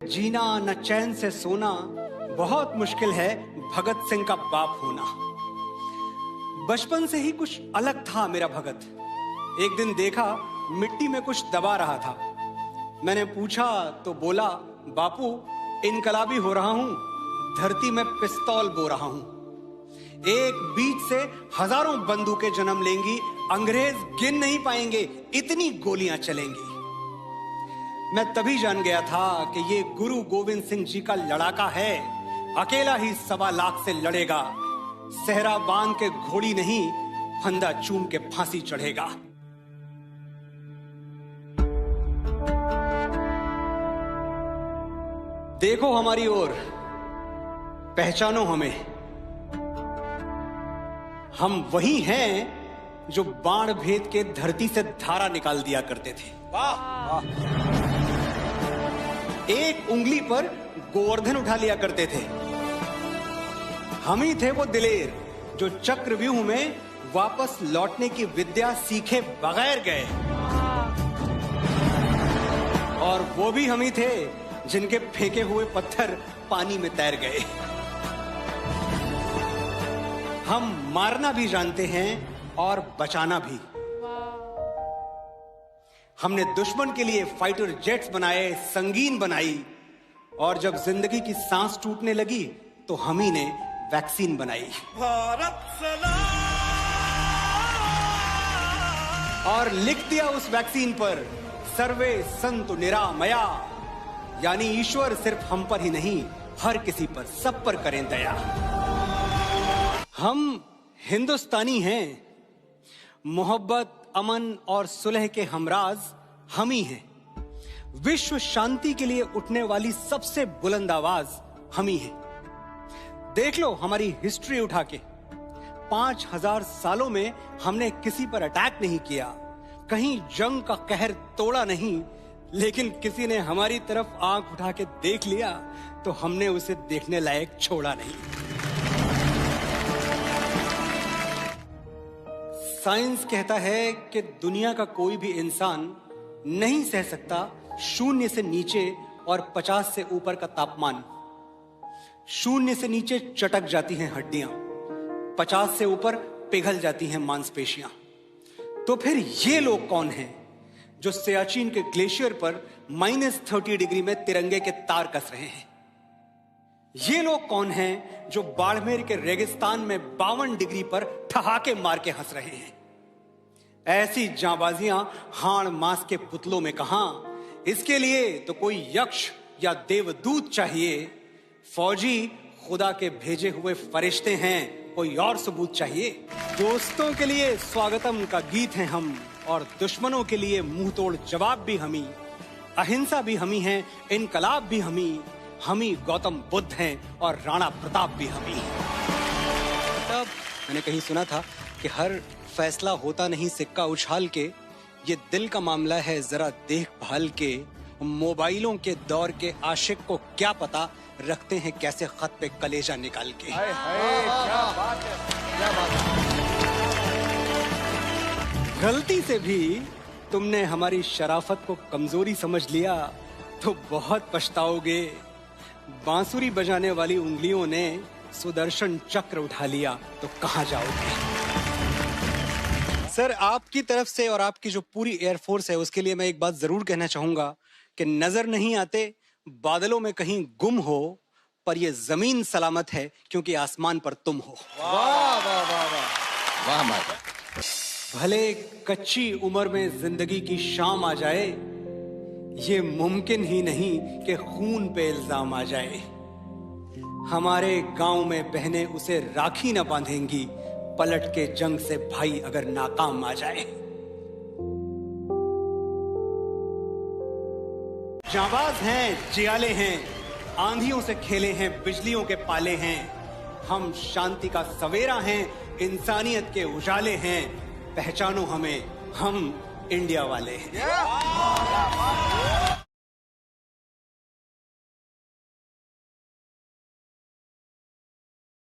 जीना न चैन से सोना, बहुत मुश्किल है भगत सिंह का बाप होना। बचपन से ही कुछ अलग था मेरा भगत। एक दिन देखा मिट्टी में कुछ दबा रहा था। मैंने पूछा तो बोला, बापू इनकलाबी हो रहा हूं, धरती में पिस्तौल बो रहा हूं। एक बीज से हजारों बंदूकें जन्म लेंगी, अंग्रेज गिन नहीं पाएंगे, इतनी गोलियां चलेंगी। मैं तभी जान गया था कि ये गुरु गोविंद सिंह जी का लड़ाका है। अकेला ही 1.25 लाख से लड़ेगा। सहरा बांध के घोड़ी नहीं, फंदा चूम के फांसी चढ़ेगा। देखो हमारी ओर, पहचानो हमें। हम वही हैं जो बाण भेद के धरती से धारा निकाल दिया करते थे। वाह! एक उंगली पर गोवर्धन उठा लिया करते थे। हम ही थे वो दिलेर जो चक्रव्यूह में वापस लौटने की विद्या सीखे बगैर गए। और वो भी हम ही थे जिनके फेंके हुए पत्थर पानी में तैर गए। हम मारना भी जानते हैं और बचाना भी। हमने दुश्मन के लिए फाइटर जेट्स बनाए, संगीन बनाई, और जब जिंदगी की सांस टूटने लगी तो हम ही ने वैक्सीन बनाई। भारत सलाम! और लिख दिया उस वैक्सीन पर, सर्वे संतु निरामया, यानी ईश्वर सिर्फ हम पर ही नहीं, हर किसी पर, सब पर करें दया। हम हिंदुस्तानी हैं। मोहब्बत, अमन और सुलह के हमराज हम ही हैं। विश्व शांति के लिए उठने वाली सबसे बुलंद आवाज हम ही हैं। देख लो हमारी हिस्ट्री उठा के। 5000 सालों में हमने किसी पर अटैक नहीं किया, कहीं जंग का कहर तोड़ा नहीं, लेकिन किसी ने हमारी तरफ आंख उठा के देख लिया तो हमने उसे देखने लायक छोड़ा नहीं। साइंस कहता है कि दुनिया का कोई भी इंसान नहीं सह सकता 0 से नीचे और 50 से ऊपर का तापमान। 0 से नीचे चटक जाती हैं हड्डियां, 50 से ऊपर पिघल जाती हैं मांसपेशियां। तो फिर ये लोग कौन हैं जो सियाचिन के ग्लेशियर पर -30 डिग्री में तिरंगे के तार कस रहे हैं? ये लोग कौन हैं जो बाड़मेर के रेगिस्तान में 52 डिग्री पर ठहाके मार के हंस रहे हैं? ऐसी जांबाजियां हाड़ मांस के पुतलों में कहां? इसके लिए तो कोई यक्ष या देवदूत चाहिए। फौजी खुदा के भेजे हुए फरिश्ते हैं, कोई और सबूत चाहिए। दोस्तों के लिए स्वागतम का गीत हैं हम, और दुश्मनों के लिए मुंह तोड़ जवाब भी हम ही। अहिंसा भी हम ही हैं, इनकलाब भी हम ही गौतम बुद्ध हैं, और राणा प्रताप भी हम ही। तब मैंने कहीं सुना था कि हर फैसला होता नहीं सिक्का उछाल के, ये दिल का मामला है जरा देखभाल के। मोबाइलों के दौर के आशिक को क्या पता रखते हैं कैसे खत पे कलेजा निकाल के। हाय हाय, क्या बात है, क्या बात है। गलती से भी तुमने हमारी शराफत को कमजोरी समझ लिया तो बहुत पछताओगे। बांसुरी बजाने वाली उंगलियों ने सुदर्शन चक्र उठा लिया तो कहां जाओगे? सर, आपकी तरफ से और आपकी जो पूरी एयरफोर्स है उसके लिए मैं एक बात जरूर कहना चाहूंगा कि नजर नहीं आते, बादलों में कहीं गुम हो, पर ये जमीन सलामत है क्योंकि आसमान पर तुम हो। वाह वाह वाह वाह वाह माता। भले कच्ची उम्र में जिंदगी की शाम आ जाए, ये मुमकिन ही नहीं कि खून पे इल्जाम आ जाए। हमारे गांव में बहनें उसे राखी न बांधेंगी, पलट के जंग से भाई अगर नाकाम आ जाए। जाबाज हैं, जियाले हैं, आंधियों से खेले हैं, बिजलियों के पाले हैं। हम शांति का सवेरा हैं, इंसानियत के उजाले हैं। पहचानो हमें, हम इंडिया वाले हैं।